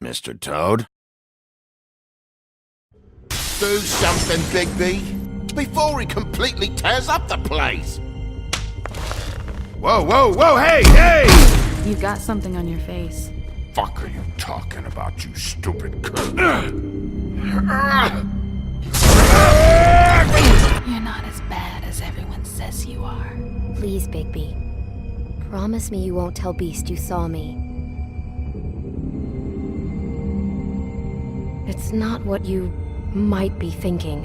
Mr. Toad? Do something, Bigby, before he completely tears up the place! Whoa, whoa, whoa, hey, hey! You've got something on your face. Fuck are you talking about, you stupid cunt? You're not as bad as everyone says you are. Please, Bigby. Promise me you won't tell Beast you saw me. It's not what you might be thinking.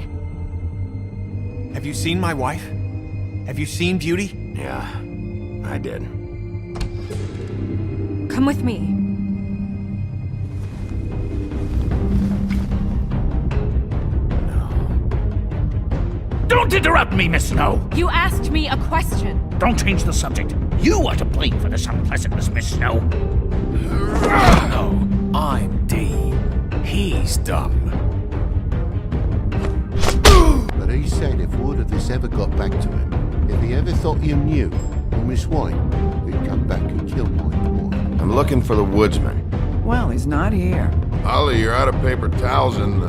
Have you seen my wife? Have you seen Beauty? Yeah, I did. Come with me. Don't interrupt me, Miss Snow! You asked me a question. Don't change the subject. You are to blame for this unpleasantness, Miss Snow. No, I'm D. He's dumb. But he said if word of this ever got back to him, if he ever thought you knew, or Miss White, he'd come back and kill my boy. I'm looking for the woodsman. Well, he's not here. Ollie, you're out of paper towels and,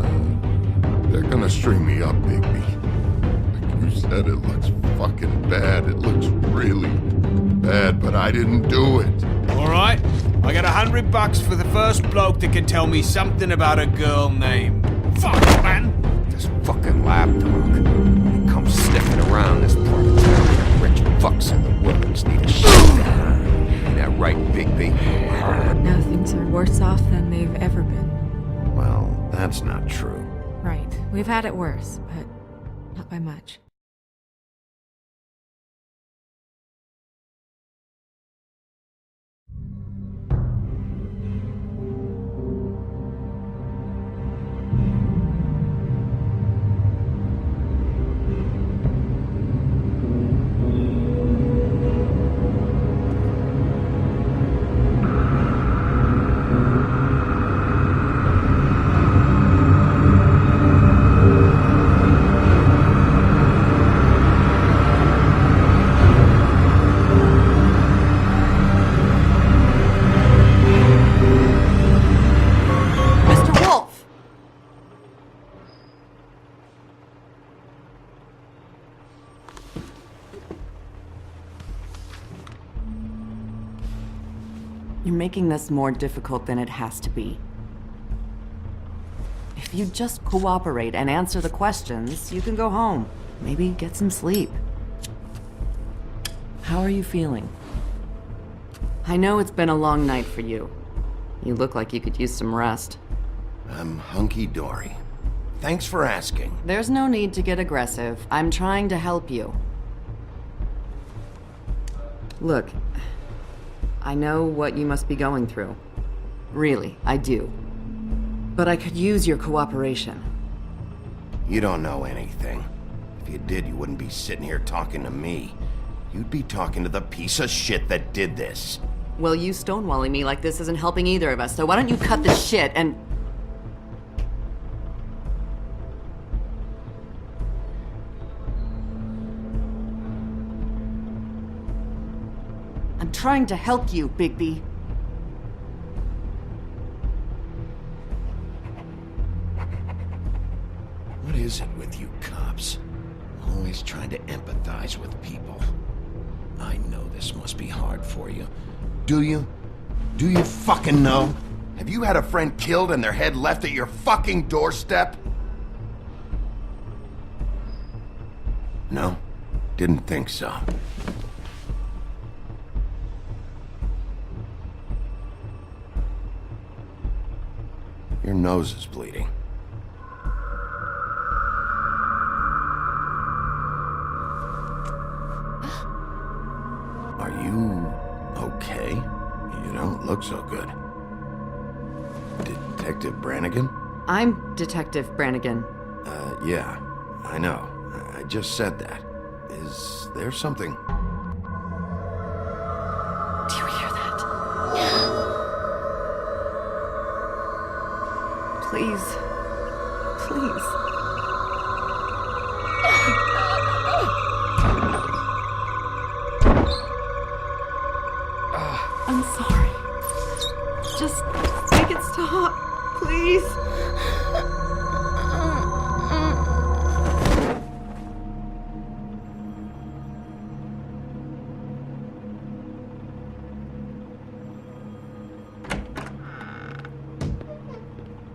they're gonna string me up, Bigby. Like you said, it looks fucking bad. It looks really bad, but I didn't do it. Alright, I got $100 for the first bloke that can tell me something about a girl named... Fuck, man! This fucking lapdog. He comes sniffing around this part of town. Rich fucks in the woods need a shit down. Ain't that right, Bigby? Now things are worse off than they've ever been. Well, that's not true. Right. We've had it worse, but not by much. making this more difficult than it has to be. If you just cooperate and answer the questions, you can go home. Maybe get some sleep. How are you feeling? I know it's been a long night for you. You look like you could use some rest. I'm hunky-dory. Thanks for asking. There's no need to get aggressive. I'm trying to help you. Look, I know what you must be going through. Really, I do. But I could use your cooperation. You don't know anything. If you did, you wouldn't be sitting here talking to me. You'd be talking to the piece of shit that did this. Well, you stonewalling me like this isn't helping either of us, so why don't you cut the shit and... I'm trying to help you, Bigby. What is it with you cops? Always trying to empathize with people. I know this must be hard for you. Do you? Do you fucking know? Have you had a friend killed and their head left at your fucking doorstep? No? Didn't think so. Your nose is bleeding. Are you okay? You don't look so good. Detective Brannigan? I'm Detective Brannigan. Yeah, I know. I just said that. Is there something? Do you hear that? Please. Please. I'm sorry. Just make it stop, please.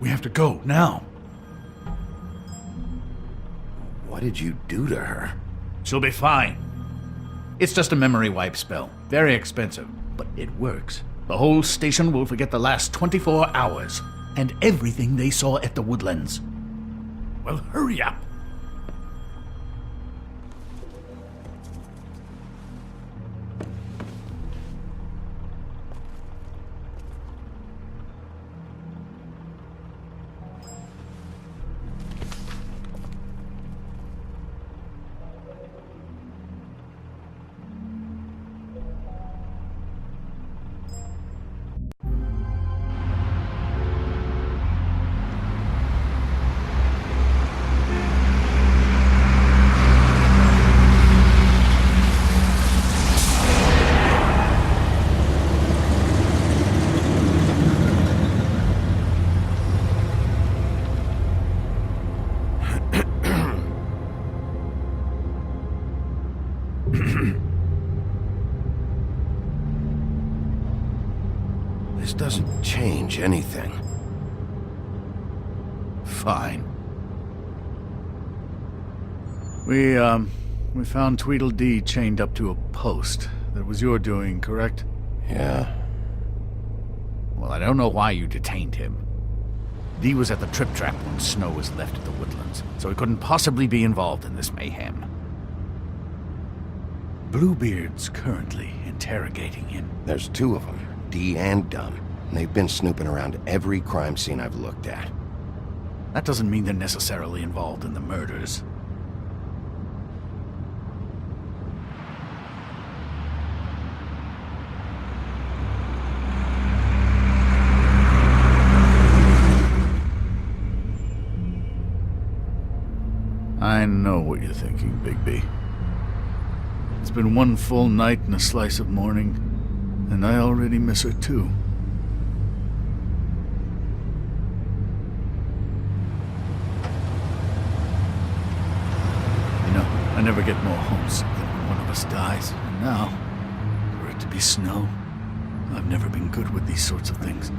We have to go, now. What did you do to her? She'll be fine. It's just a memory wipe spell. Very expensive, but it works. The whole station will forget the last 24 hours, and everything they saw at the Woodlands. Well, hurry up. This doesn't change anything. Fine. We found Tweedledee chained up to a post. That was your doing, correct? Yeah. Well, I don't know why you detained him. Dee was at the Trip Trap when Snow was left at the Woodlands, so he couldn't possibly be involved in this mayhem. Bluebeard's currently interrogating him. There's two of them, Dee and Dunn. And they've been snooping around every crime scene I've looked at. That doesn't mean they're necessarily involved in the murders. I know what you're thinking, Bigby. It's been one full night and a slice of morning, and I already miss her too. You know, I never get more homesick than when one of us dies, and now, for it to be Snow, I've never been good with these sorts of things.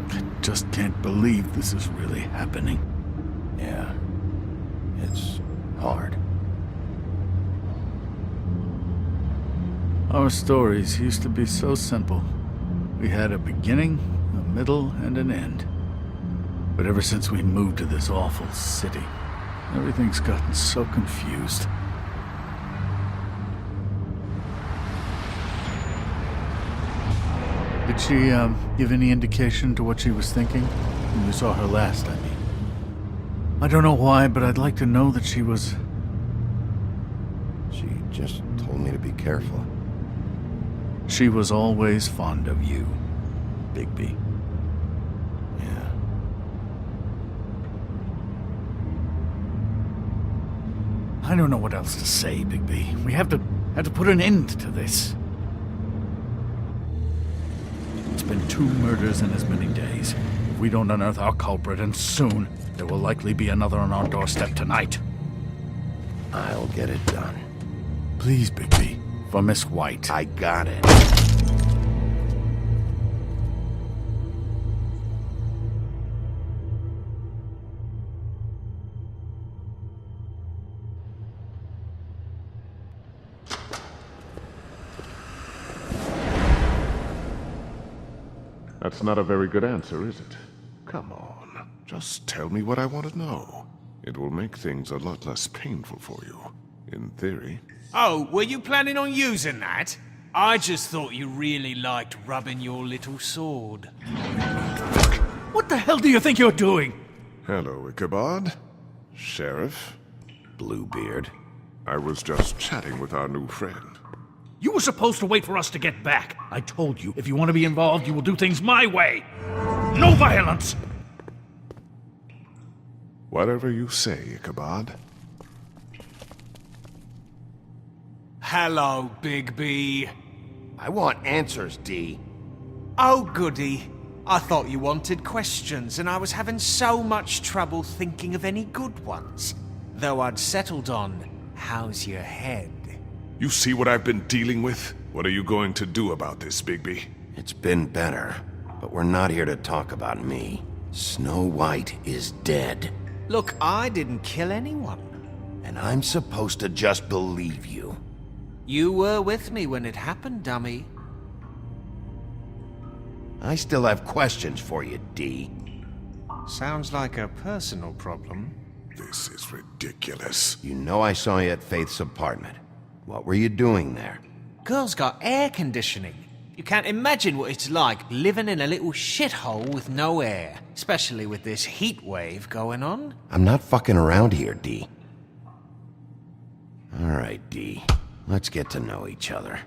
I just can't believe this is really happening. Yeah. It's hard. Our stories used to be so simple. We had a beginning, a middle, and an end. But ever since we moved to this awful city, everything's gotten so confused. Did she, give any indication to what she was thinking? When you saw her last, I mean. I don't know why, but I'd like to know that she was... She just told me to be careful. She was always fond of you, Bigby. Yeah. I don't know what else to say, Bigby. We have to put an end to this. It's been 2 murders in as many days. If we don't unearth our culprit, and soon, there will likely be another on our doorstep tonight. I'll get it done. Please, Bigby. For Miss White. I got it. That's not a very good answer, is it? Come on, just tell me what I want to know. It will make things a lot less painful for you, in theory. Oh, were you planning on using that? I just thought you really liked rubbing your little sword. What the hell do you think you're doing? Hello, Ichabod. Sheriff. Bluebeard. I was just chatting with our new friend. You were supposed to wait for us to get back. I told you, if you want to be involved, you will do things my way. No violence! Whatever you say, Ichabod. Hello, Bigby. I want answers, D. Oh, goody. I thought you wanted questions, and I was having so much trouble thinking of any good ones. Though I'd settled on, how's your head? You see what I've been dealing with? What are you going to do about this, Bigby? It's been better, but we're not here to talk about me. Snow White is dead. Look, I didn't kill anyone. And I'm supposed to just believe you. You were with me when it happened, dummy. I still have questions for you, D. Sounds like a personal problem. This is ridiculous. You know I saw you at Faith's apartment. What were you doing there? Girl's got air conditioning. You can't imagine what it's like living in a little shithole with no air, especially with this heat wave going on. I'm not fucking around here, D. All right, D. Let's get to know each other.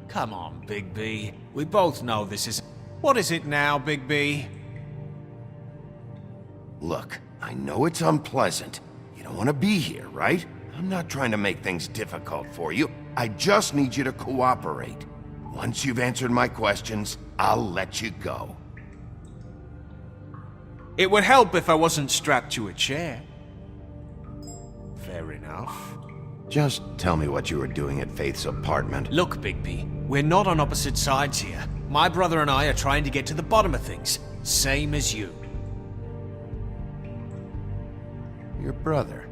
Come on, Bigby. We both know this is... What is it now, Bigby? Look, I know it's unpleasant. You don't want to be here, right? I'm not trying to make things difficult for you. I just need you to cooperate. Once you've answered my questions, I'll let you go. It would help if I wasn't strapped to a chair. Fair enough. Just tell me what you were doing at Faith's apartment. Look, Bigby, we're not on opposite sides here. My brother and I are trying to get to the bottom of things, same as you. Your brother.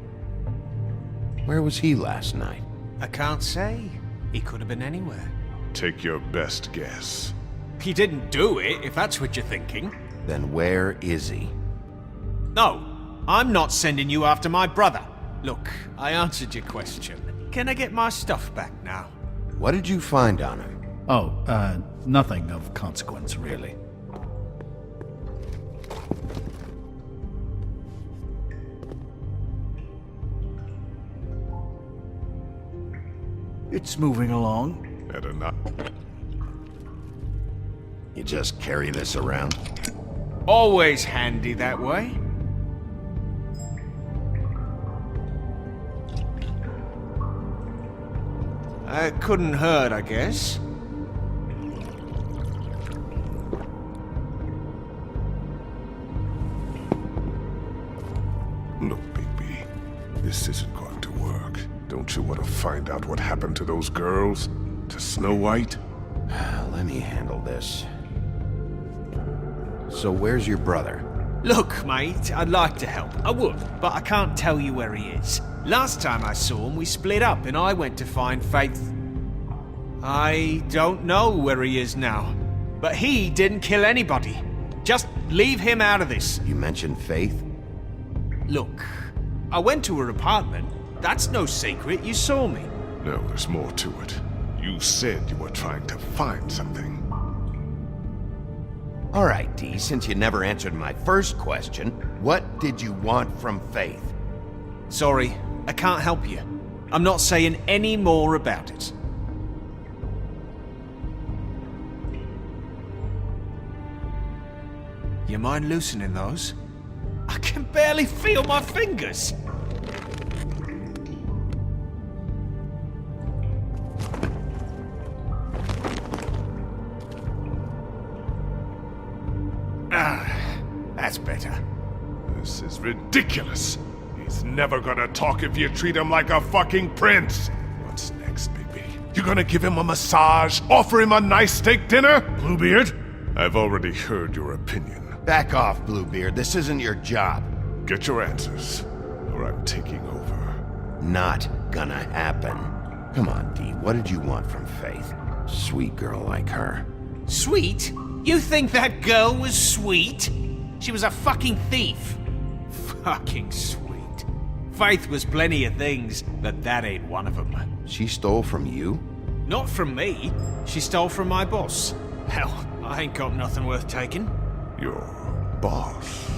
Where was he last night? I can't say. He could have been anywhere. Take your best guess. He didn't do it, if that's what you're thinking. Then where is he? No, I'm not sending you after my brother. Look, I answered your question. Can I get my stuff back now? What did you find on him? Oh, nothing of consequence, really. It's moving along. At a not. You just carry this around? Always handy that way. It couldn't hurt, I guess. Look, Bigby, this isn't going to work. Don't you want to find out what happened to those girls? To Snow White? Let me handle this. So where's your brother? Look, mate, I'd like to help. I would, but I can't tell you where he is. Last time I saw him, we split up and I went to find Faith. I don't know where he is now, but he didn't kill anybody. Just leave him out of this. You mentioned Faith? Look, I went to her apartment. That's no secret, you saw me. No, there's more to it. You said you were trying to find something. All right, Dee, since you never answered my first question, what did you want from Faith? Sorry, I can't help you. I'm not saying any more about it. You mind loosening those? I can barely feel my fingers. That's better. This is ridiculous. He's never gonna talk if you treat him like a fucking prince. What's next, baby? You gonna give him a massage? Offer him a nice steak dinner? Bluebeard? I've already heard your opinion. Back off, Bluebeard. This isn't your job. Get your answers, or I'm taking over. Not gonna happen. Come on, Dee. What did you want from Faith? Sweet girl like her. Sweet? You think that girl was sweet? She was a fucking thief. Fucking sweet. Faith was plenty of things, but that ain't one of them. She stole from you? Not from me. She stole from my boss. Hell, I ain't got nothing worth taking. Your boss?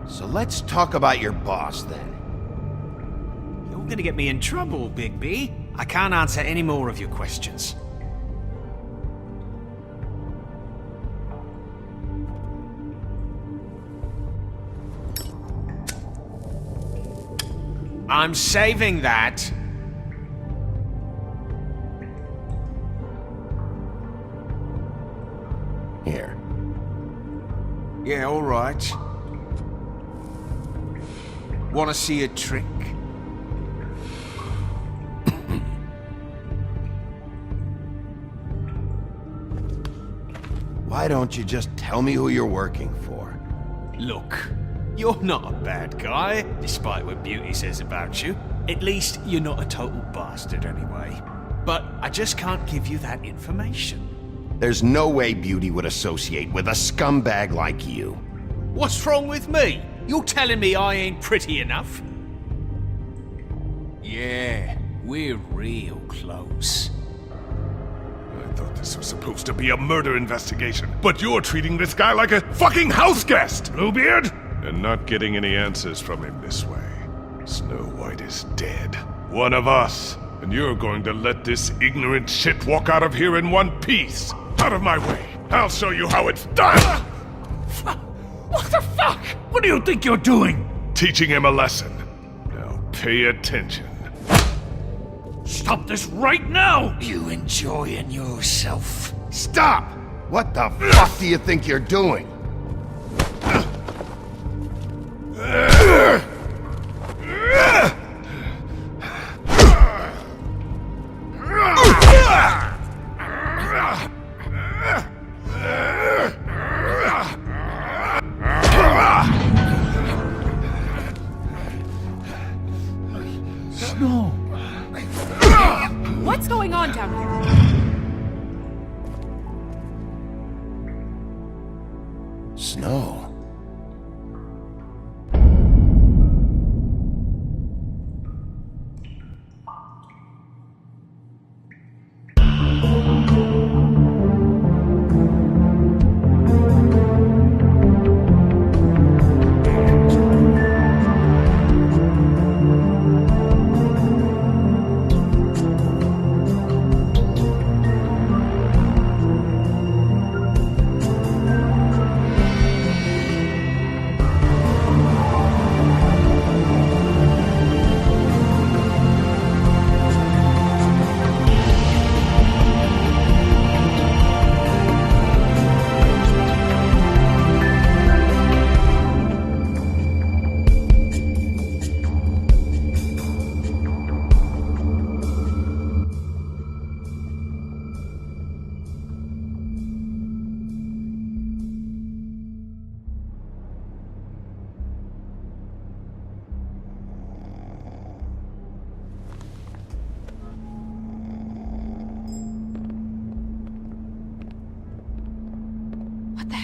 So let's talk about your boss, then. You're gonna get me in trouble, Big B. I can't answer any more of your questions. I'm saving that. Here. Yeah, all right. Want to see a trick? Why don't you just tell me who you're working for? Look, you're not a bad guy, despite what Beauty says about you. At least you're not a total bastard anyway. But I just can't give you that information. There's no way Beauty would associate with a scumbag like you. What's wrong with me? You're telling me I ain't pretty enough? Yeah, we're real close. I thought this was supposed to be a murder investigation, but you're treating this guy like a fucking house guest, Bluebeard! And not getting any answers from him this way. Snow White is dead. One of us. And you're going to let this ignorant shit walk out of here in one piece. Out of my way. I'll show you how it's done! What the fuck? What do you think you're doing? Teaching him a lesson. Now pay attention. Stop this right now! You enjoying yourself? Stop! What the fuck do you think you're doing? No. What's going on down here? Snow.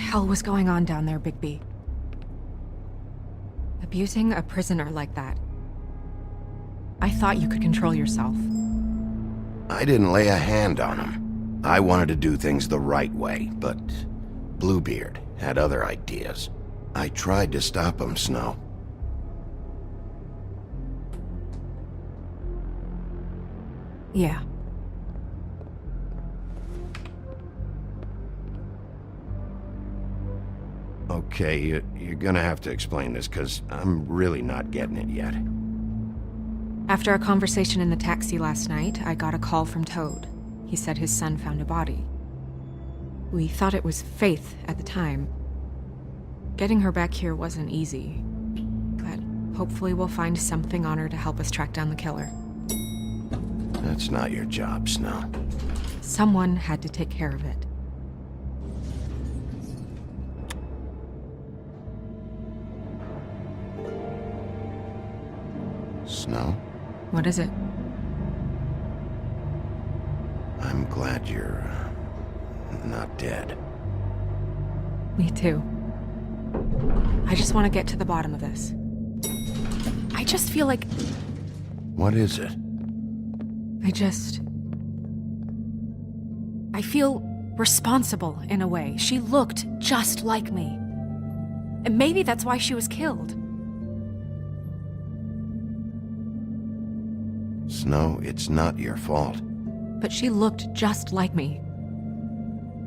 hell was going on down there, Bigby? Abusing a prisoner like that. I thought you could control yourself. I didn't lay a hand on him. I wanted to do things the right way, but Bluebeard had other ideas. I tried to stop him, Snow. Yeah. Okay, you're gonna have to explain this, because I'm really not getting it yet. After a conversation in the taxi last night, I got a call from Toad. He said his son found a body. We thought it was Faith at the time. Getting her back here wasn't easy, but hopefully we'll find something on her to help us track down the killer. That's not your job, Snow. Someone had to take care of it. Snow? What is it? I'm glad you're not dead. Me too. I just want to get to the bottom of this. I just feel like... What is it? I feel responsible in a way. She looked just like me. And maybe that's why she was killed. Snow, it's not your fault. But she looked just like me.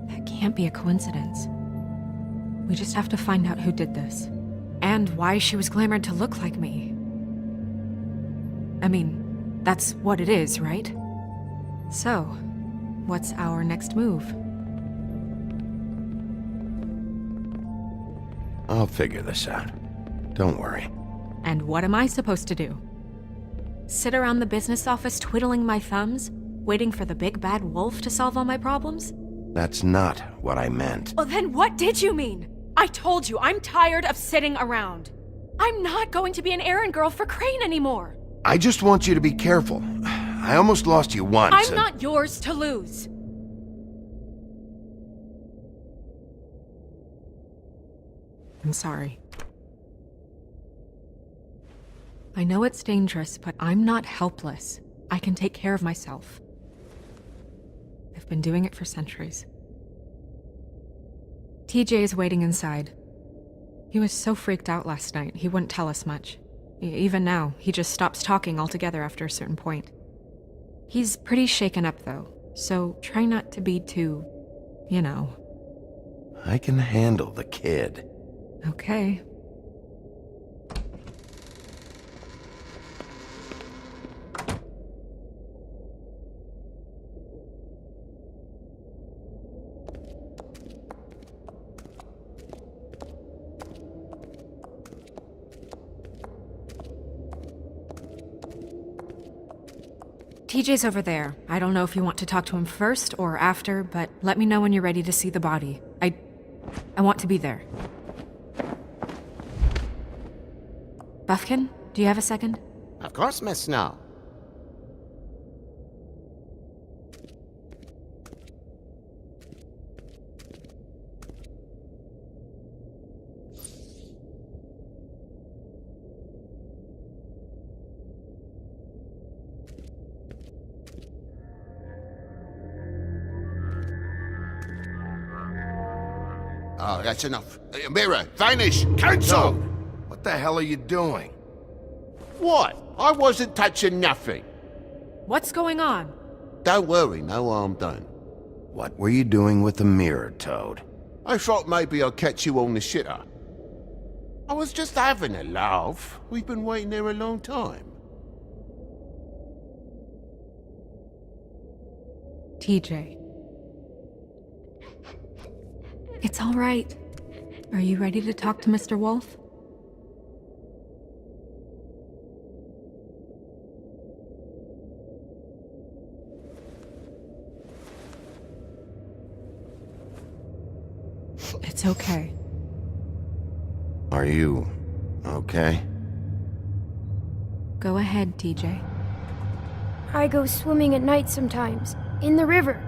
That can't be a coincidence. We just have to find out who did this. And why she was glamored to look like me. I mean, that's what it is, right? So, what's our next move? I'll figure this out. Don't worry. And what am I supposed to do? Sit around the business office twiddling my thumbs, waiting for the big bad wolf to solve all my problems? That's not what I meant. Well, then what did you mean? I told you, I'm tired of sitting around. I'm not going to be an errand girl for Crane anymore. I just want you to be careful. I almost lost you once. I'm not yours to lose. I'm sorry. I know it's dangerous, but I'm not helpless. I can take care of myself. I've been doing it for centuries. TJ is waiting inside. He was so freaked out last night, he wouldn't tell us much. Even now, he just stops talking altogether after a certain point. He's pretty shaken up, though, so try not to be too, you know. I can handle the kid. Okay. TJ's over there. I don't know if you want to talk to him first or after, but let me know when you're ready to see the body. I want to be there. Buffkin, do you have a second? Of course, Miss Snow. Oh, that's enough. Mirror, vanish! Cancel! What the hell are you doing? What? I wasn't touching nothing. What's going on? Don't worry, no harm done. What were you doing with the mirror, Toad? I thought maybe I'd catch you on the shitter. I was just having a laugh. We've been waiting there a long time. TJ. It's all right. Are you ready to talk to Mr. Wolf? It's okay. Are you okay? Go ahead, TJ. I go swimming at night sometimes, in the river.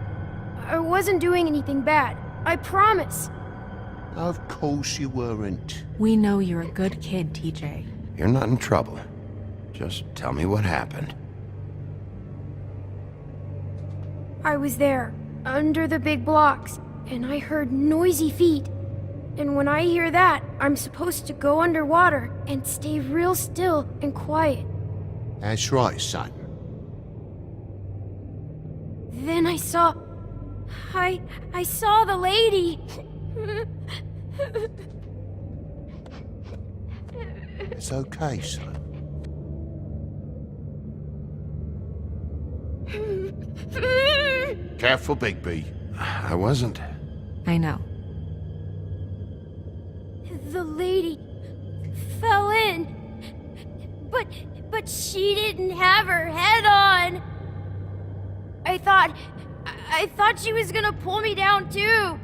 I wasn't doing anything bad, I promise. Of course you weren't. We know you're a good kid, TJ. You're not in trouble. Just tell me what happened. I was there, under the big blocks, and I heard noisy feet. And when I hear that, I'm supposed to go underwater and stay real still and quiet. That's right, son. Then I saw the lady. It's okay, son. Careful, Bigby. I wasn't. I know. The lady fell in. But she didn't have her head on. I thought she was gonna pull me down too.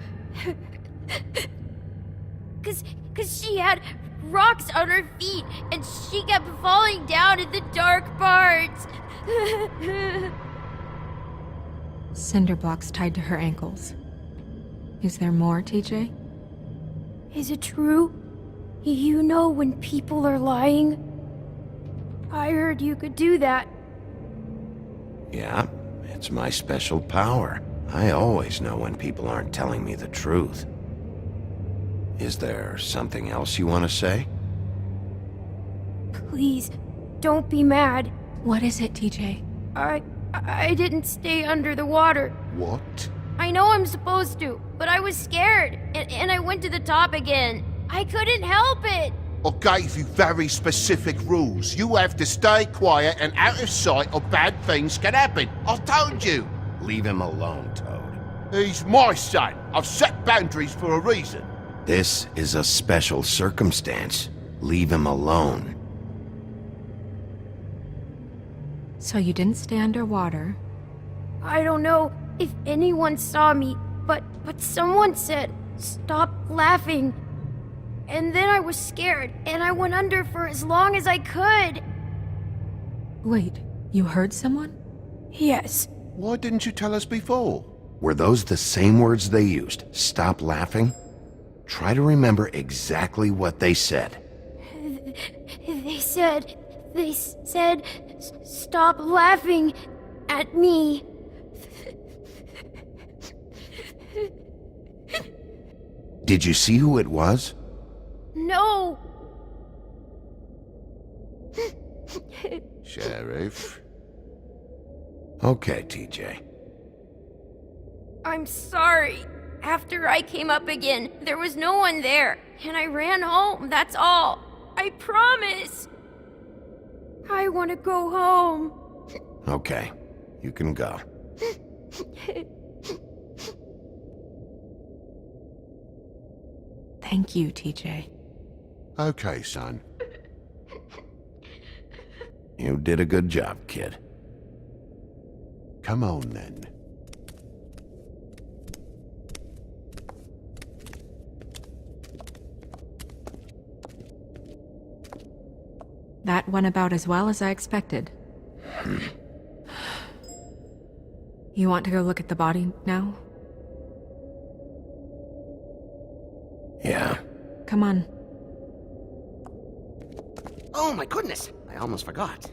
Cause she had rocks on her feet and she kept falling down in the dark parts. Cinder blocks tied to her ankles. Is there more, TJ? Is it true? You know when people are lying? I heard you could do that. Yeah, it's my special power. I always know when people aren't telling me the truth. Is there something else you want to say? Please, don't be mad. What is it, TJ? I didn't stay under the water. What? I know I'm supposed to, but I was scared, and I went to the top again. I couldn't help it. I gave you very specific rules. You have to stay quiet and out of sight or bad things can happen. I told you. Leave him alone, Toad. He's my son. I've set boundaries for a reason. This is a special circumstance. Leave him alone. So you didn't stay underwater. I don't know if anyone saw me, but someone said, "Stop laughing." And then I was scared, and I went under for as long as I could. Wait, you heard someone? Yes. Why didn't you tell us before? Were those the same words they used? Stop laughing? Try to remember exactly what they said. They said, "Stop laughing at me." Did you see who it was? No. Sheriff? Okay, TJ. I'm sorry. After I came up again, there was no one there, and I ran home, that's all. I promise. I want to go home. Okay, you can go. Thank you, TJ. Okay, son. You did a good job, kid. Come on, then. That went about as well as I expected. You want to go look at the body now? Yeah. Come on. Oh my goodness, I almost forgot.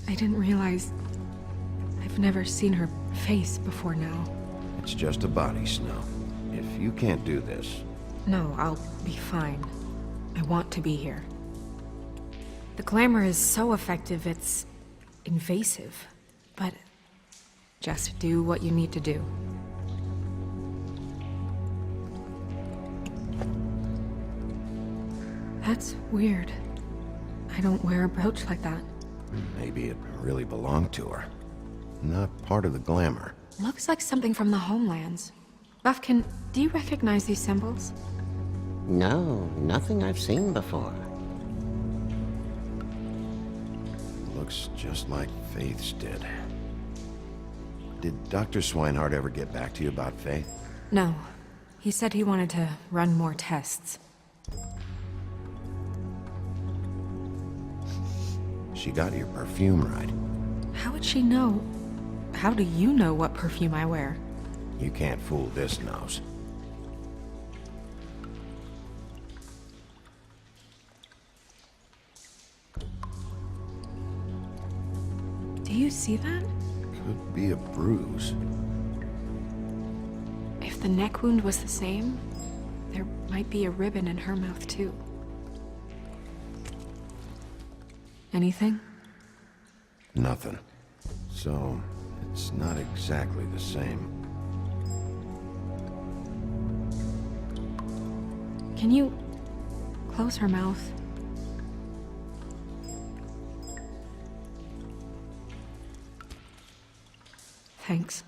I didn't realize... I've never seen her face before now. It's just a body, Snow. If you can't do this, No, I'll be fine. I want to be here. The glamour is so effective, it's invasive. But just do what you need to do. That's weird. I don't wear a brooch like that. Maybe it really belonged to her. Not part of the glamour. Looks like something from the homelands. Buffkin, do you recognize these symbols? No, nothing I've seen before. Looks just like Faith's did. Did Dr. Swinehart ever get back to you about Faith? No. He said he wanted to run more tests. She got your perfume right. How would she know? How do you know what perfume I wear? You can't fool this nose. Do you see that? Could be a bruise. If the neck wound was the same, there might be a ribbon in her mouth too. Anything? Nothing. So, it's not exactly the same. Can you close her mouth? Thanks.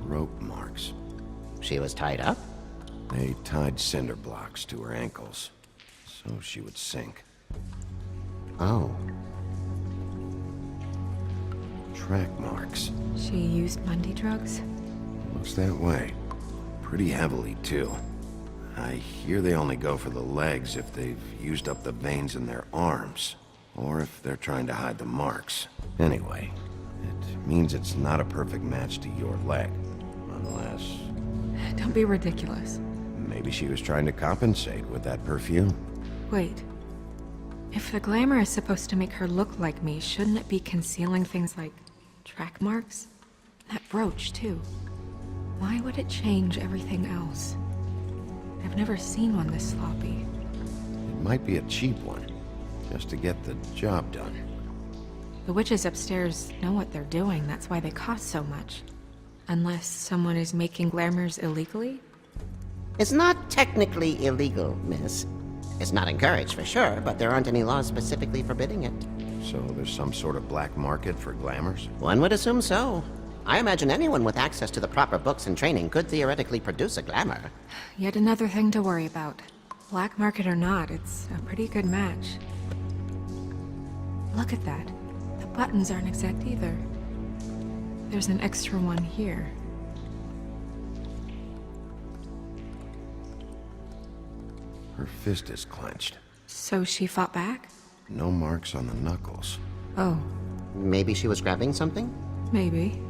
Rope marks. She was tied up? They tied cinder blocks to her ankles, so she would sink. Oh. Track marks. She used Mundy drugs? Looks that way. Pretty heavily, too. I hear they only go for the legs if they've used up the veins in their arms, or if they're trying to hide the marks. Anyway, it means it's not a perfect match to your leg, unless... Don't be ridiculous. Maybe she was trying to compensate with that perfume. Wait. If the glamour is supposed to make her look like me, shouldn't it be concealing things like track marks? That brooch, too. Why would it change everything else? I've never seen one this sloppy. It might be a cheap one, just to get the job done. The witches upstairs know what they're doing, that's why they cost so much. Unless someone is making glamours illegally? It's not technically illegal, miss. It's not encouraged for sure, but there aren't any laws specifically forbidding it. So there's some sort of black market for glamours? One would assume so. I imagine anyone with access to the proper books and training could theoretically produce a glamour. Yet another thing to worry about. Black market or not, it's a pretty good match. Look at that. The buttons aren't exact either. There's an extra one here. Her fist is clenched. So she fought back? No marks on the knuckles. Oh. Maybe she was grabbing something? Maybe.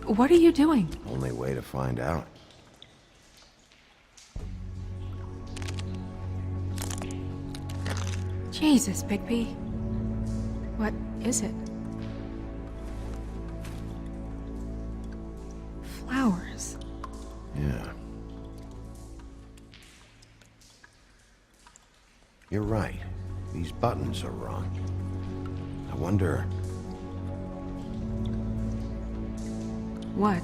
What are you doing? Only way to find out. Jesus, Bigby. What is it? Flowers. Yeah. You're right. These buttons are wrong. I wonder... What?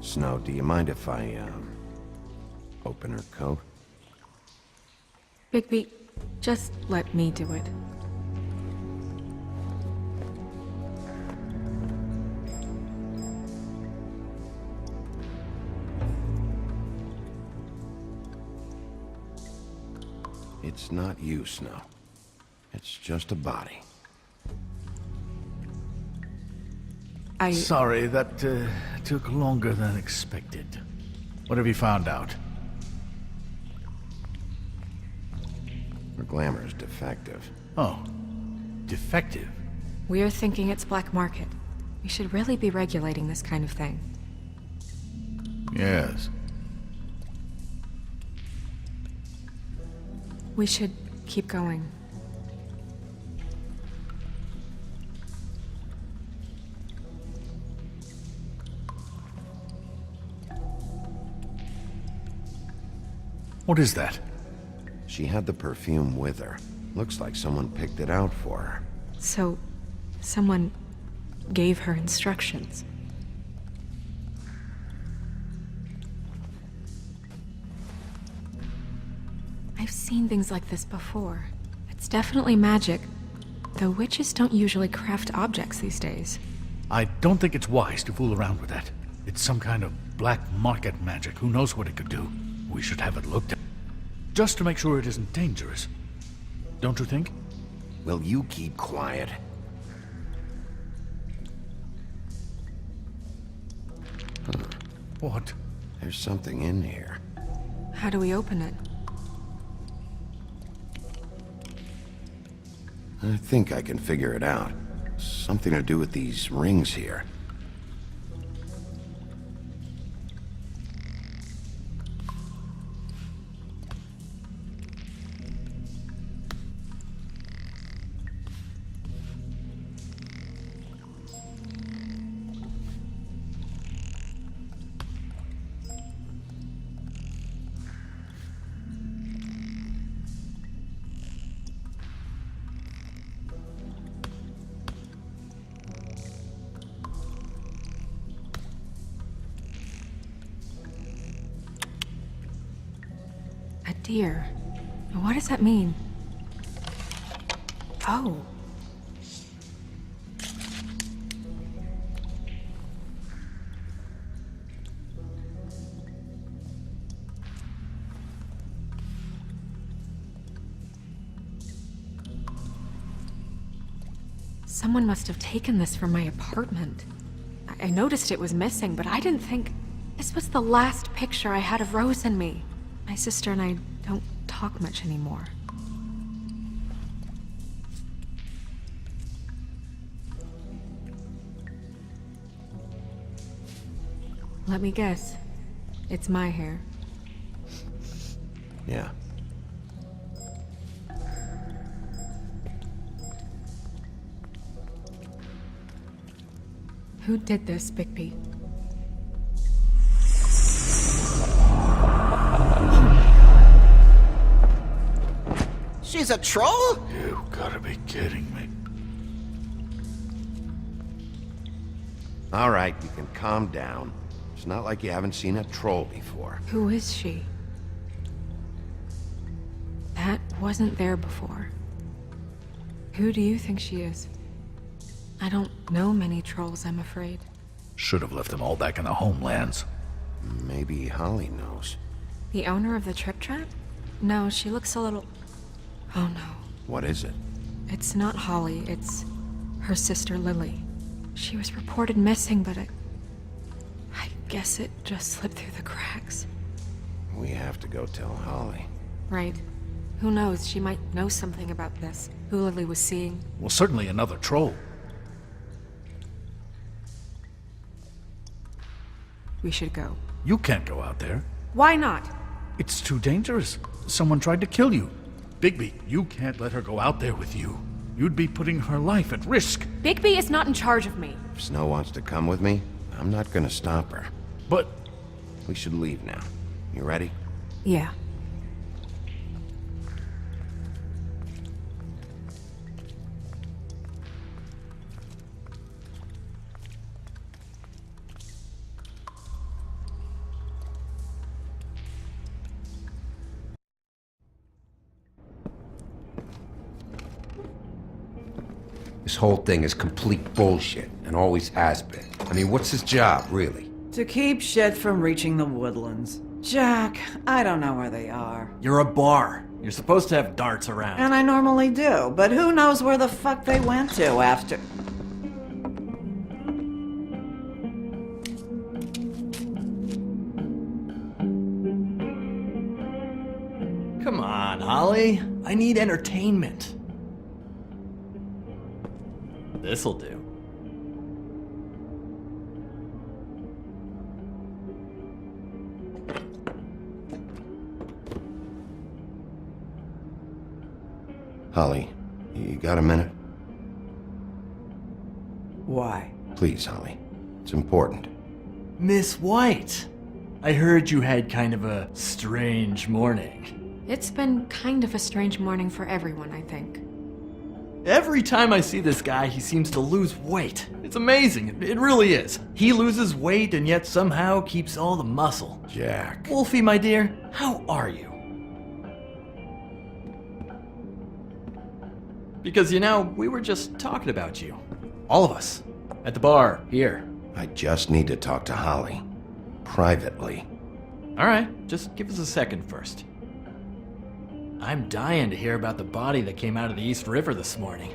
Snow, do you mind if I, open her coat? Bigby, just let me do it. It's not you, Snow. It's just a body. Sorry, that took longer than expected. What have you found out? Her glamour's defective. Oh, defective? We're thinking it's black market. We should really be regulating this kind of thing. Yes. We should keep going. What is that? She had the perfume with her. Looks like someone picked it out for her. So, someone gave her instructions. I've seen things like this before. It's definitely magic, though witches don't usually craft objects these days. I don't think it's wise to fool around with that. It's some kind of black market magic. Who knows what it could do? We should have it looked at. Just to make sure it isn't dangerous. Don't you think? Will you keep quiet? What? There's something in here. How do we open it? I think I can figure it out. Something to do with these rings here. A deer. What does that mean? Oh. Someone must have taken this from my apartment. I noticed it was missing, but I didn't think... This was the last picture I had of Rose and me. My sister and I don't talk much anymore. Let me guess. It's my hair. Yeah. Who did this, Bigby? She's a troll? You gotta be kidding me. All right, you can calm down. It's not like you haven't seen a troll before. Who is she? That wasn't there before. Who do you think she is? I don't know many trolls, I'm afraid. Should have left them all back in the homelands. Maybe Holly knows. The owner of the Trip Trap? No, she looks a little... Oh no. What is it? It's not Holly, it's her sister Lily. She was reported missing, but I guess it just slipped through the cracks. We have to go tell Holly. Right. Who knows, she might know something about this. Who Lily was seeing. Well, certainly another troll. We should go. You can't go out there. Why not? It's too dangerous. Someone tried to kill you. Bigby, you can't let her go out there with you. You'd be putting her life at risk. Bigby is not in charge of me. If Snow wants to come with me, I'm not gonna stop her. But... We should leave now. You ready? Yeah. This whole thing is complete bullshit, and always has been. I mean, what's his job, really? To keep shit from reaching the woodlands. Jack, I don't know where they are. You're a bar. You're supposed to have darts around. And I normally do, but who knows where the fuck they went to after... Come on, Holly. I need entertainment. This'll do. Holly, you got a minute? Why? Please, Holly. It's important. Miss White, I heard you had kind of a strange morning. It's been kind of a strange morning for everyone, I think. Every time I see this guy, he seems to lose weight. It's amazing. It really is. He loses weight and yet somehow keeps all the muscle. Jack. Wolfie, my dear, how are you? Because, you know, we were just talking about you. All of us. At the bar, here. I just need to talk to Holly. Privately. Alright, just give us a second first. I'm dying to hear about the body that came out of the East River this morning.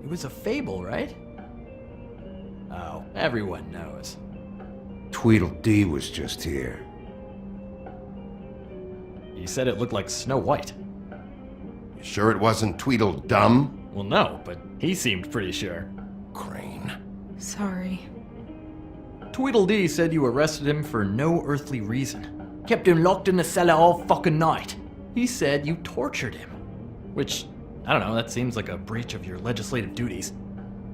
It was a fable, right? Oh, everyone knows. Tweedledee was just here. He said it looked like Snow White. You sure it wasn't Tweedledum? Well, no, but he seemed pretty sure. Crane. Sorry. Tweedledee said you arrested him for no earthly reason. Kept him locked in the cellar all fucking night. He said you tortured him. Which, I don't know, that seems like a breach of your legislative duties.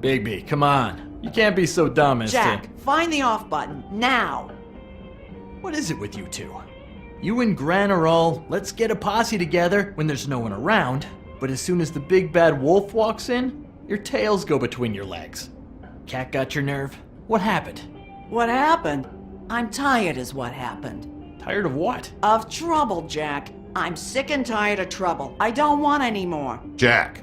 Bigby, come on. You can't be so dumb as Jack, find the off button, now! What is it with you two? You and Gran are all, let's get a posse together when there's no one around, but as soon as the big bad wolf walks in, your tails go between your legs. Cat got your nerve? What happened? What happened? I'm tired is what happened. Tired of what? Of trouble, Jack. I'm sick and tired of trouble. I don't want any more. Jack.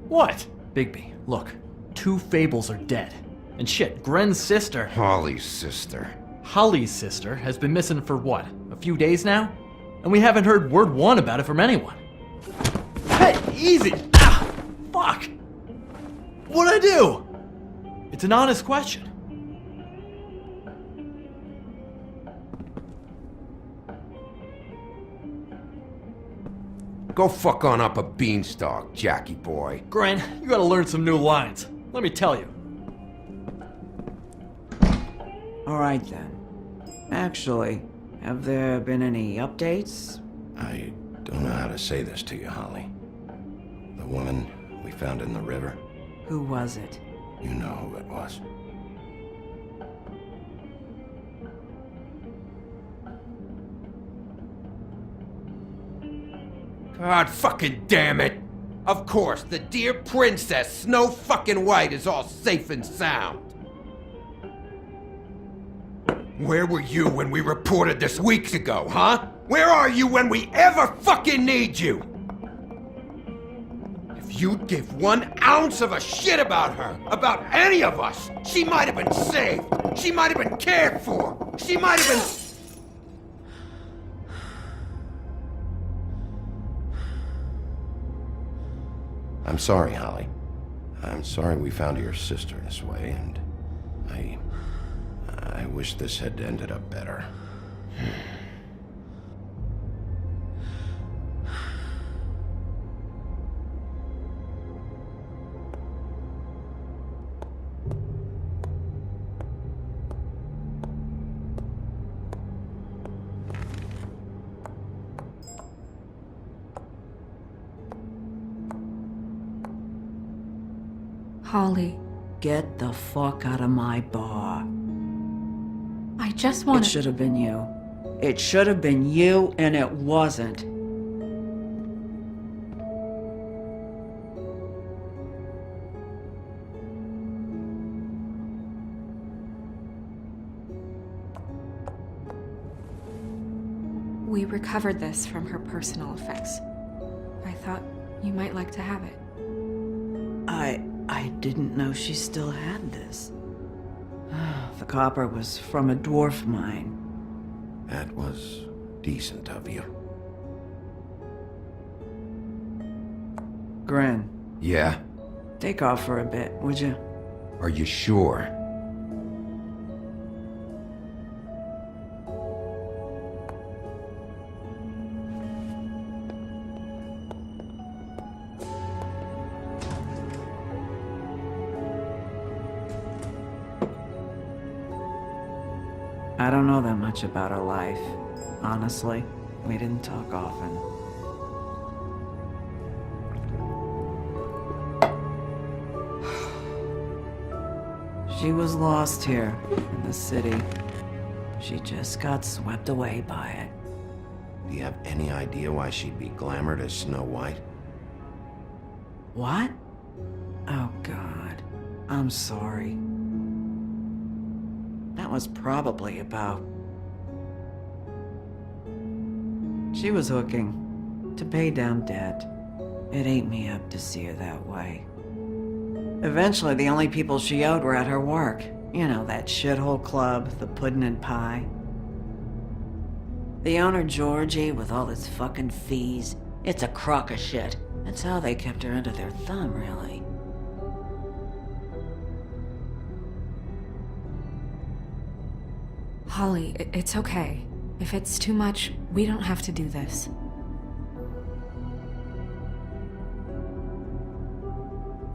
What? Bigby, look. 2 fables are dead. And shit, Gren's sister... Holly's sister. Holly's sister has been missing for what? A few days now? And we haven't heard word one about it from anyone. Hey, easy! Ah! Fuck! What'd I do? It's an honest question. Go fuck on up a beanstalk, Jackie boy. Gren, you gotta learn some new lines. Let me tell you. Alright then. Actually, have there been any updates? I don't know how to say this to you, Holly. The woman we found in the river. Who was it? You know who it was. God fucking damn it! Of course, the dear princess Snow fucking White is all safe and sound. Where were you when we reported this weeks ago, huh? Where are you when we ever fucking need you? If you'd give 1 ounce of a shit about her, about any of us, she might have been saved. She might have been cared for. She might have been... I'm sorry, Holly. I'm sorry we found your sister this way, and I wish this had ended up better. Holly, Get the fuck out of my bar. I just It want should have been you. It should have been you, and it wasn't. We recovered this from her personal effects. I thought you might like to have it. I didn't know she still had this. The copper was from a dwarf mine. That was decent of you. Gren, Yeah? take off for a bit, would you? Are you sure? I don't know that much about her life. Honestly, we didn't talk often. She was lost here in the city. She just got swept away by it. Do you have any idea why she'd be glamored as Snow White? What? Oh, God. I'm sorry. That was probably about... She was hooking to pay down debt. It ate me up to see her that way. Eventually, the only people she owed were at her work. You know, that shithole club, the Puddin' and Pie. The owner, Georgie, with all his fucking fees, it's a crock of shit. That's how they kept her under their thumb, really. Holly, it's okay. If it's too much, we don't have to do this.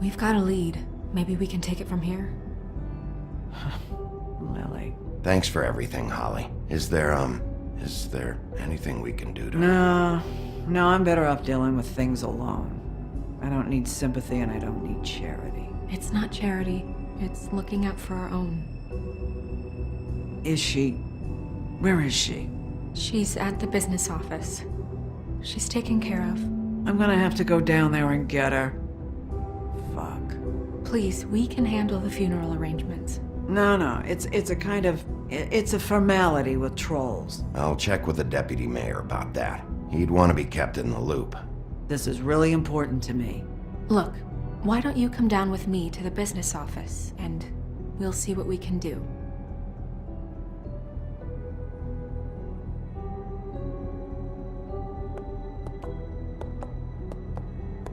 We've got a lead. Maybe we can take it from here? Lily. Thanks for everything, Holly. Is there anything we can do to... No, I'm better off dealing with things alone. I don't need sympathy and I don't need charity. It's not charity. It's looking out for our own. Is she? Where is she? She's at the business office. She's taken care of. I'm gonna have to go down there and get her. Fuck. Please, we can handle the funeral arrangements. No, it's a kind of... It's a formality with trolls. I'll check with the deputy mayor about that. He'd want to be kept in the loop. This is really important to me. Look, why don't you come down with me to the business office, and we'll see what we can do.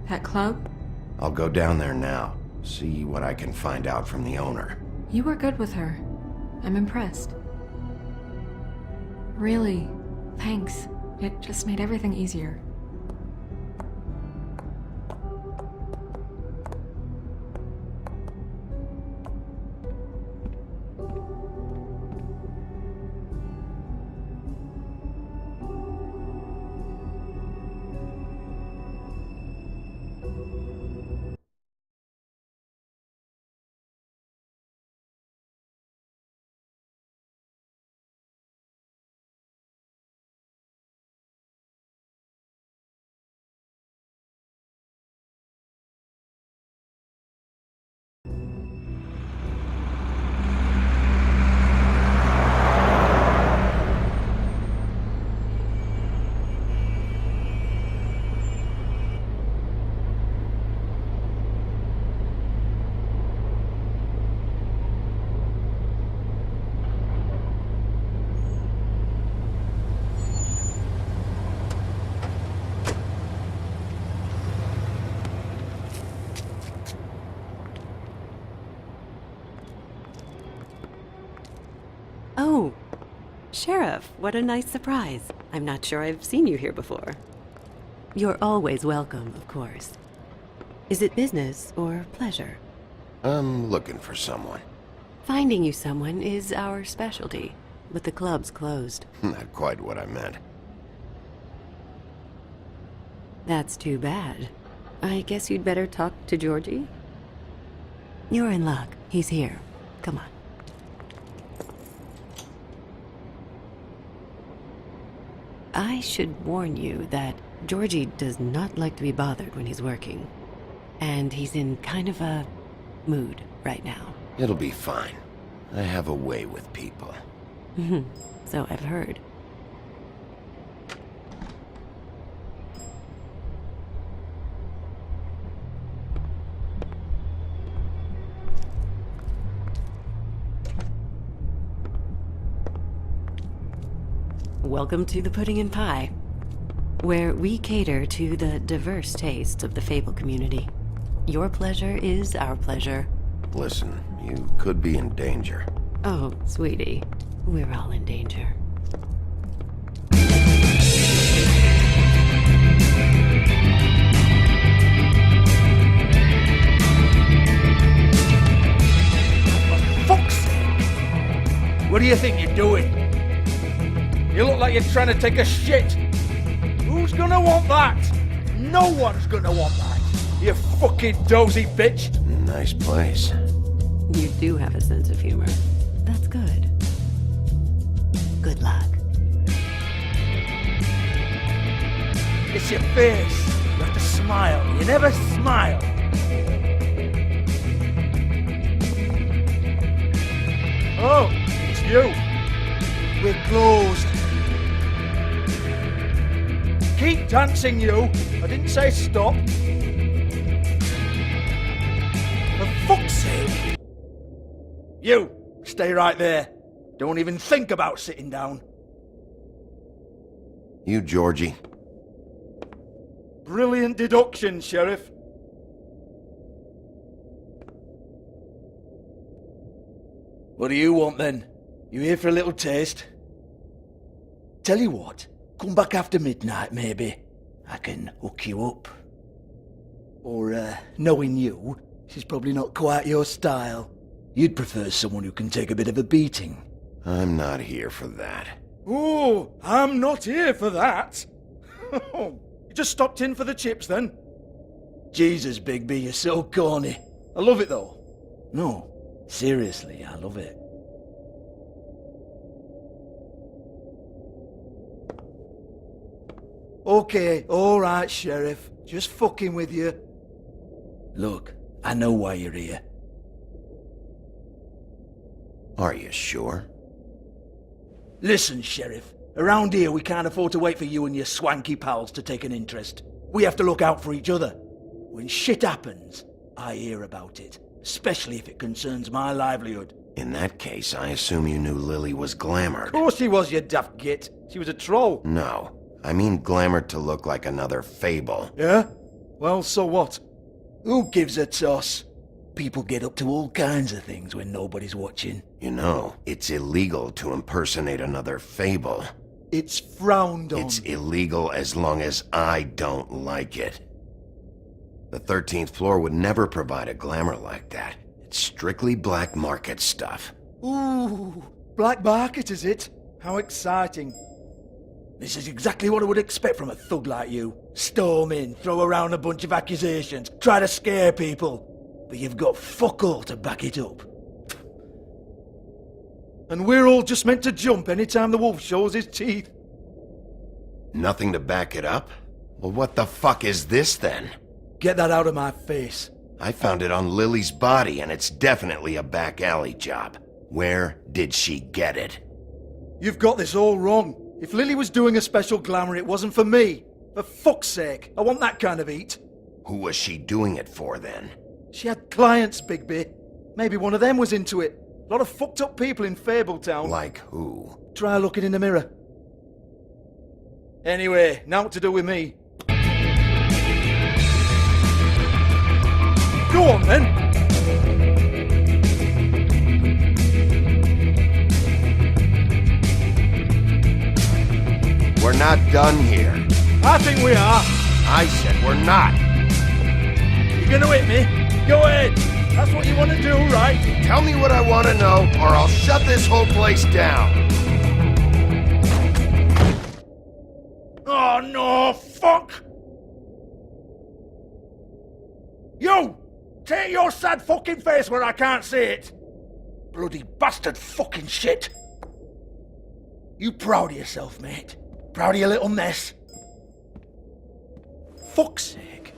That club? I'll go down there now, see what I can find out from the owner. You were good with her. I'm impressed. Really, thanks. It just made everything easier. Oh, Sheriff, what a nice surprise. I'm not sure I've seen you here before. You're always welcome, of course. Is it business or pleasure? I'm looking for someone. Finding you someone is our specialty, but the club's closed. Not quite what I meant. That's too bad. I guess you'd better talk to Georgie? You're in luck. He's here. Come on. I should warn you that Georgie does not like to be bothered when he's working. And he's in kind of a mood right now. It'll be fine. I have a way with people. So I've heard. Welcome to the Pudding and Pie, where we cater to the diverse tastes of the Fable community. Your pleasure is our pleasure. Listen, you could be in danger. Oh, sweetie, we're all in danger. For fuck's sake! What do you think you're doing? You look like you're trying to take a shit. Who's gonna want that? No one's gonna want that. You fucking dozy bitch. Nice place. You do have a sense of humor. That's good. Good luck. It's your face. You have to smile. You never smile. Oh, it's you. We're closed. Keep dancing, you. I didn't say stop. For fuck's sake. You, stay right there. Don't even think about sitting down. You, Georgie. Brilliant deduction, Sheriff. What do you want then? You here for a little taste? Tell you what, come back after midnight maybe. I can hook you up. Or, knowing you, she's probably not quite your style. You'd prefer someone who can take a bit of a beating. I'm not here for that. Oh, I'm not here for that. You just stopped in for the chips then? Jesus, Bigby, you're so corny. I love it though. No, seriously, I love it. Okay, alright, Sheriff. Just fucking with you. Look, I know why you're here. Are you sure? Listen, Sheriff. Around here, we can't afford to wait for you and your swanky pals to take an interest. We have to look out for each other. When shit happens, I hear about it. Especially if it concerns my livelihood. In that case, I assume you knew Lily was glamored. Of course she was, you daft git. She was a troll. No. I mean glamored to look like another fable. Yeah? Well, so what? Who gives a toss? People get up to all kinds of things when nobody's watching. You know, it's illegal to impersonate another fable. It's frowned on. It's illegal as long as I don't like it. The 13th floor would never provide a glamour like that. It's strictly black market stuff. Ooh, black market is it? How exciting. This is exactly what I would expect from a thug like you. Storm in, throw around a bunch of accusations, try to scare people. But you've got fuck all to back it up. And we're all just meant to jump anytime the wolf shows his teeth. Nothing to back it up? Well, what the fuck is this then? Get that out of my face. I found it on Lily's body, and it's definitely a back alley job. Where did she get it? You've got this all wrong. If Lily was doing a special glamour, it wasn't for me. For fuck's sake, I want that kind of eat. Who was she doing it for then? She had clients, Bigby. Maybe one of them was into it. A lot of fucked up people in Fabletown. Like who? Try looking in the mirror. Anyway, now what to do with me? Go on then! We're not done here. I think we are. I said we're not. You gonna hit me? Go ahead. That's what you want to do, right? Tell me what I want to know, or I'll shut this whole place down. Oh no, fuck! You! Take your sad fucking face where I can't see it! Bloody bastard fucking shit! You proud of yourself, mate? Proud of your little mess? Fuck's sake.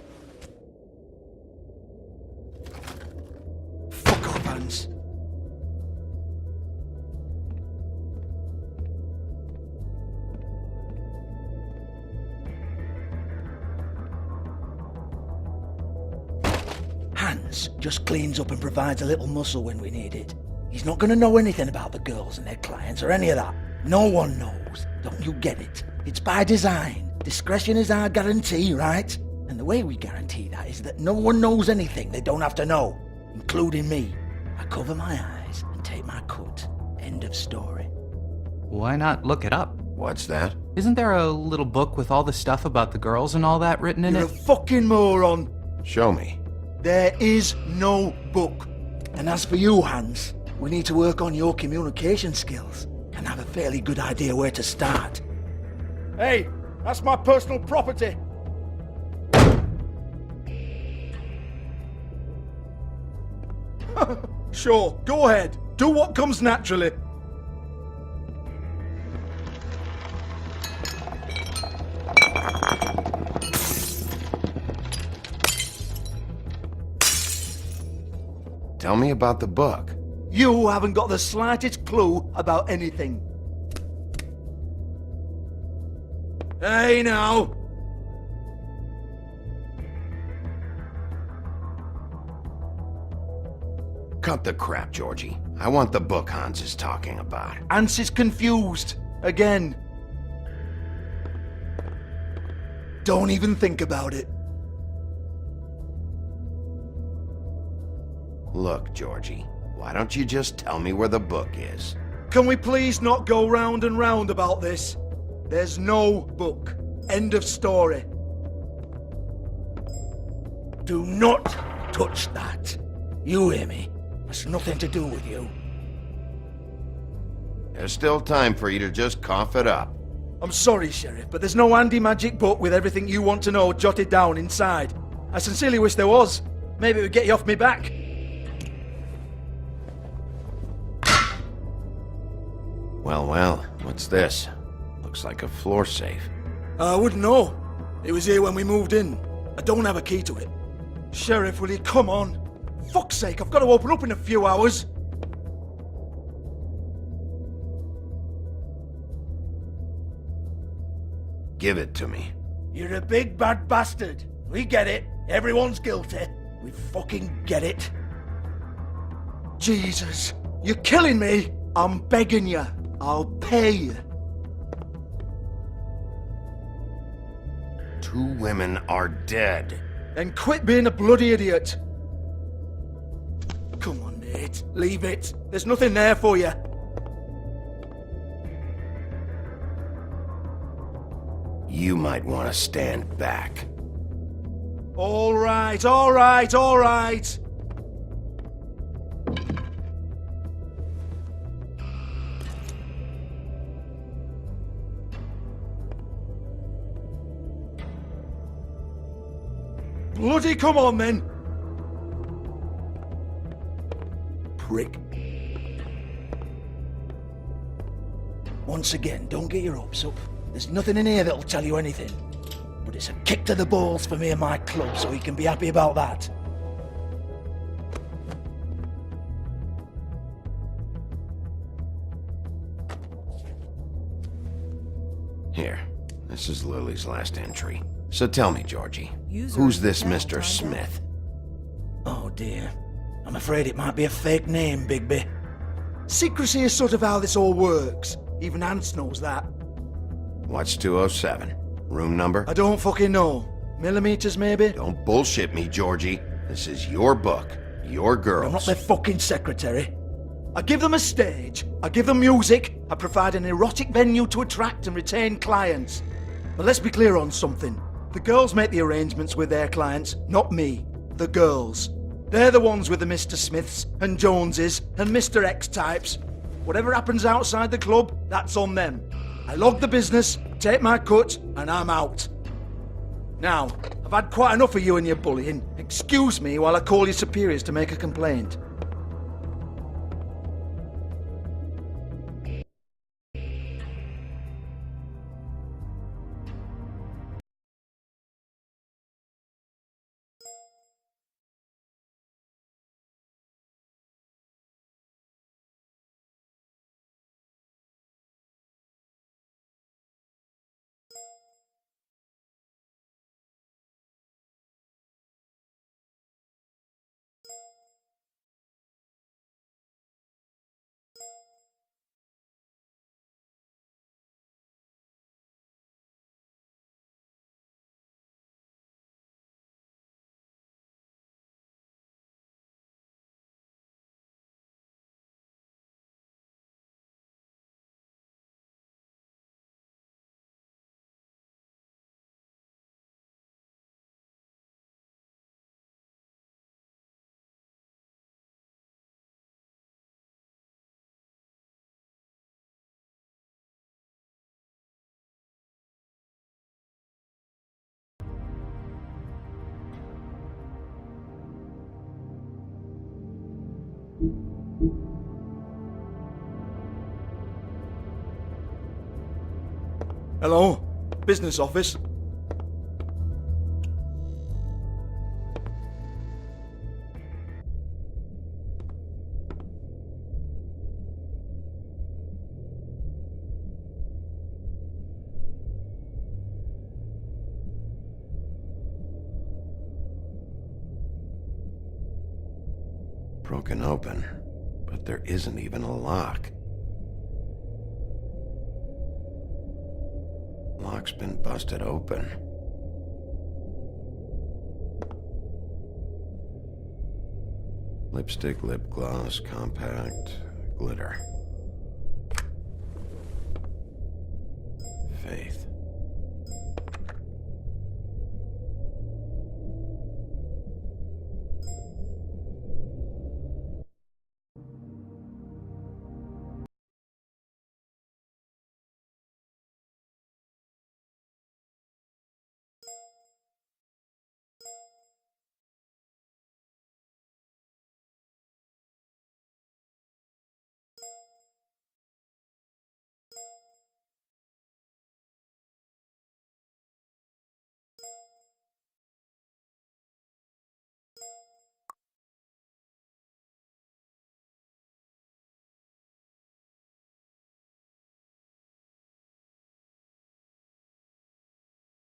Fuck off, Hans. Hans just cleans up and provides a little muscle when we need it. He's not going to know anything about the girls and their clients or any of that. No one knows. Don't you get it? It's by design. Discretion is our guarantee, right? And the way we guarantee that is that no one knows anything they don't have to know, including me. I cover my eyes and take my cut. End of story. Why not look it up? What's that? Isn't there a little book with all the stuff about the girls and all that written in You're it? a fucking moron. Show me. There is no book. And as for you, Hans, we need to work on your communication skills. And and have a fairly good idea where to start. Hey, that's my personal property. Sure, go ahead. Do what comes naturally. Tell me about the book. You haven't got the slightest clue about anything. Hey now! Cut the crap, Georgie. I want the book Hans is talking about. Hans is confused. Again. Don't even think about it. Look, Georgie, why don't you just tell me where the book is? Can we please not go round and round about this? There's no book. End of story. Do not touch that. You hear me? It's nothing to do with you. There's still time for you to just cough it up. I'm sorry, Sheriff, but there's no handy magic book with everything you want to know jotted down inside. I sincerely wish there was. Maybe it would get you off me back. Well, what's this? Looks like a floor safe. I wouldn't know. It was here when we moved in. I don't have a key to it. Sheriff, will you come on? Fuck's sake, I've got to open up in a few hours. Give it to me. You're a big bad bastard. We get it. Everyone's guilty. We fucking get it. Jesus, you're killing me. I'm begging you. I'll pay you. 2 women are dead. Then quit being a bloody idiot. Come on, Nate. Leave it. There's nothing there for you. You might want to stand back. All right, all right, all right. Bloody come on, then. Prick. Once again, don't get your hopes up. There's nothing in here that'll tell you anything. But it's a kick to the balls for me and my club, so you can be happy about that. Here, this is Lily's last entry. So tell me, Georgie, who's this Mr. Smith? Oh dear. I'm afraid it might be a fake name, Bigby. Secrecy is sort of how this all works. Even Hans knows that. What's 207? Room number? I don't fucking know. Millimeters, maybe? Don't bullshit me, Georgie. This is your book. Your girls. I'm not their fucking secretary. I give them a stage. I give them music. I provide an erotic venue to attract and retain clients. But let's be clear on something. The girls make the arrangements with their clients, not me. The girls. They're the ones with the Mr. Smiths and Joneses and Mr. X types. Whatever happens outside the club, that's on them. I log the business, take my cut, and I'm out. Now, I've had quite enough of you and your bullying. Excuse me while I call your superiors to make a complaint. Hello? Business office? Broken open, but there isn't even a lock. Lock's been busted open. Lipstick, lip gloss, compact, glitter. Faith.